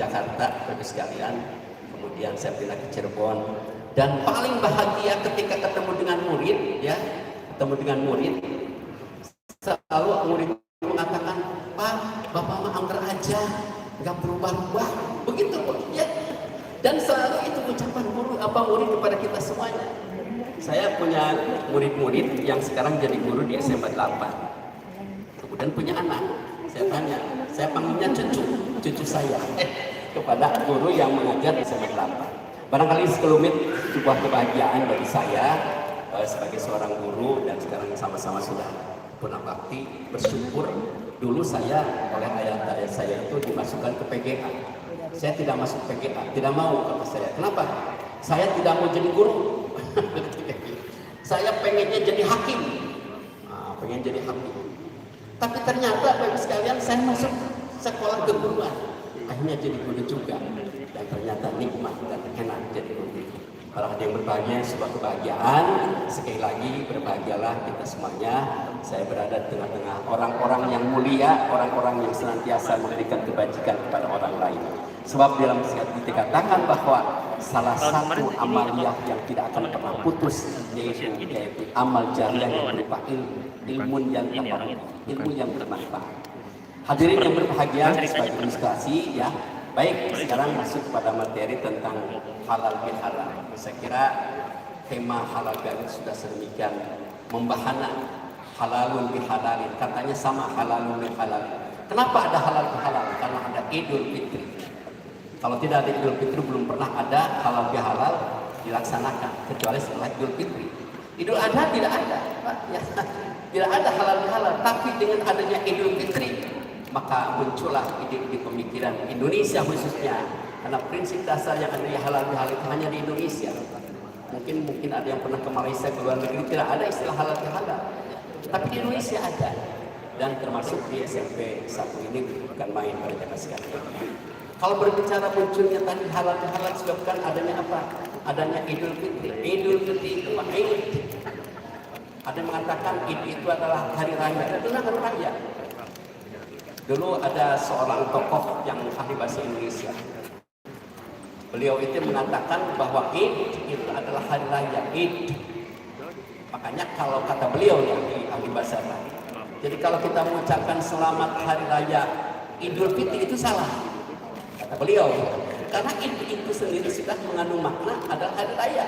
Jakarta, Bapak sekalian. Kemudian saya pindah ke Cirebon, dan paling bahagia ketika ketemu dengan murid, ya, ketemu dengan murid. Selalu murid mengatakan, Pak, Bapak mah angker aja, nggak berubah-ubah, begitu, ya. Dan selalu itu ucapan guru murid kepada kita semuanya. Saya punya murid-murid yang sekarang jadi guru di SMA 8. Kemudian punya anak. Saya tanya, saya panggilnya cucu saya kepada guru yang mengajar di SMA 8. Barangkali sekelumit sebuah kebahagiaan bagi saya sebagai seorang guru, dan sekarang sama-sama sudah purnabakti, bersyukur. Dulu saya oleh ayah saya itu dimasukkan ke PGA. Saya tidak masuk PGA, tidak mau, kata saya. Kenapa? Saya tidak mau jadi guru. Saya pengennya jadi hakim. Pengen jadi hakim. Tapi ternyata Bapak sekalian, saya masuk sekolah keguruan, akhirnya jadi guru juga, dan ternyata nikmat dan enak jadi guru. Kalau ada yang berbahagia, sebuah kebahagiaan. Sekali lagi berbahagialah kita semuanya. Saya berada di tengah-tengah orang-orang yang mulia, orang-orang yang senantiasa memberikan kebajikan kepada orang lain. Sebab dalam dikatakan bahwa salah satu amaliyah yang tidak akan pernah putus yaitu amal jariah yang berupa ilmu yang bermanfaat. Hadirin yang berbahagia, sebagai ilustrasi, ya. Baik, sekarang masuk pada materi tentang halal bihalal. Saya kira tema halal bihalal sudah sedemikian membahana. Halalun bihalalin, katanya sama halalun bihalalin. Kenapa ada halal bihalal? Karena ada Idul Fitri. Kalau tidak ada Idul Fitri, belum pernah ada halal bihalal dilaksanakan, kecuali setelah Idul Fitri. Idul Adha tidak ada, Pak. Ya, tidak ada halal bihalal. Tapi dengan adanya Idul Fitri, maka muncullah ide-ide pemikiran Indonesia khususnya, karena prinsip dasar yang ada halal bihalal itu hanya di Indonesia. Mungkin ada yang pernah ke Malaysia, ke luar negeri, tidak ada istilah halal bihalal, tapi di Indonesia ada, dan termasuk di SMP 1 ini bukan main pada jamaah sekalian. Kalau berbicara munculnya tadi halal bihalal disebabkan adanya apa? Adanya Idul Fitri. Idul Fitri itu Id. Ada yang mengatakan Id itu adalah hari raya. Itu hari raya. Dulu ada seorang tokoh yang ahli bahasa Indonesia. Beliau itu mengatakan bahwa Id itu adalah hari raya. Id. Makanya kalau kata beliau yang ahli bahasa tadi, jadi kalau kita mengucapkan selamat hari raya Idul Fitri itu salah, kata beliau. Karena Id itu sendiri sudah mengandung makna adalah hari raya.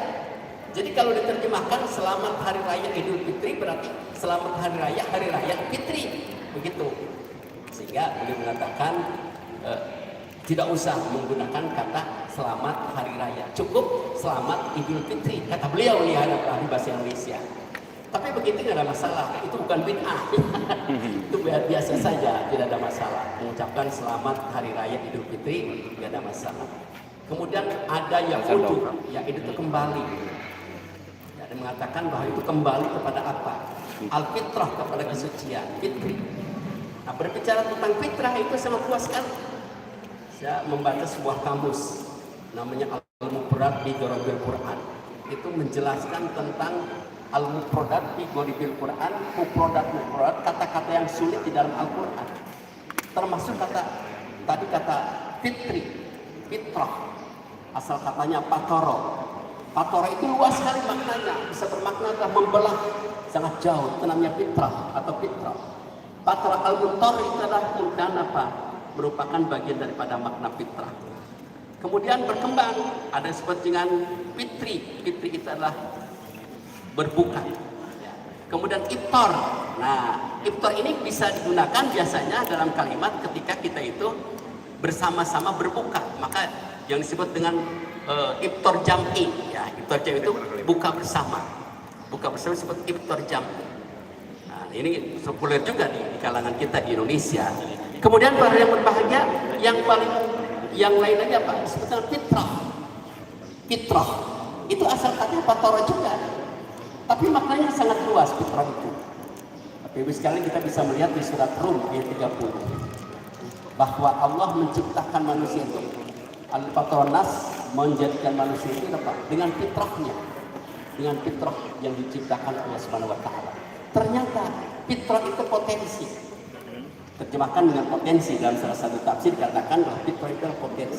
Jadi kalau diterjemahkan selamat hari raya Idul Fitri berarti selamat hari raya Fitri, begitu. Sehingga beliau mengatakan tidak usah menggunakan kata selamat hari raya, cukup selamat Idul Fitri, kata beliau nih ahli bahasa Indonesia. Tapi begitu tidak ada masalah, itu bukan bid'ah. Itu biasa saja, tidak ada masalah. Mengucapkan selamat hari raya Idul Fitri tidak ada masalah. Kemudian ada Yahudi, ya itu kembali. Ada mengatakan bahwa itu kembali kepada apa? Al-fitrah, kepada kesucian, fitri. Nah, berbicara tentang fitrah itu sangat luas kan. Saya membaca sebuah kamus namanya Al-Mufrad bi Ghoribil Quran. Itu menjelaskan tentang Al-Mufradat bi Ghoribil Quran, mufradat kata-kata yang sulit di dalam Al-Quran. Termasuk kata fitri, fitrah. Asal katanya patoro. Patoro itu luas sekali maknanya, bisa bermakna membelah sangat jauh. Itu namanya fitrah atau fitrah. Patro al-mutar itu adalah apa? Merupakan bagian daripada makna fitrah. Kemudian berkembang, ada yang disebut dengan fitri. Fitri itu adalah berbuka. Kemudian iftar. Nah, iftar ini bisa digunakan biasanya dalam kalimat ketika kita itu bersama-sama berbuka. Maka yang disebut dengan iftar jam'i. Ya, iftar jam'i itu buka bersama. Buka bersama disebut iftar jam'i. Ini populer juga di kalangan kita di Indonesia. Kemudian para yang berbahagia, yang lain lagi apa? Sebetulnya fitrah. Fitrah itu asal katanya patoro juga, tapi maknanya sangat luas fitrah itu. Tapi sekali kita bisa melihat di surat Rum ayat 30 bahwa Allah menciptakan manusia itu al-patronas, menjadikan manusia itu apa? Dengan fitrahnya, dengan fitrah yang diciptakan oleh Subhanahu wa Ta'ala. Ternyata fitrah itu potensi. Terjemahkan dengan potensi dalam salah satu tafsir katakan bahwa fitrah itu potensi.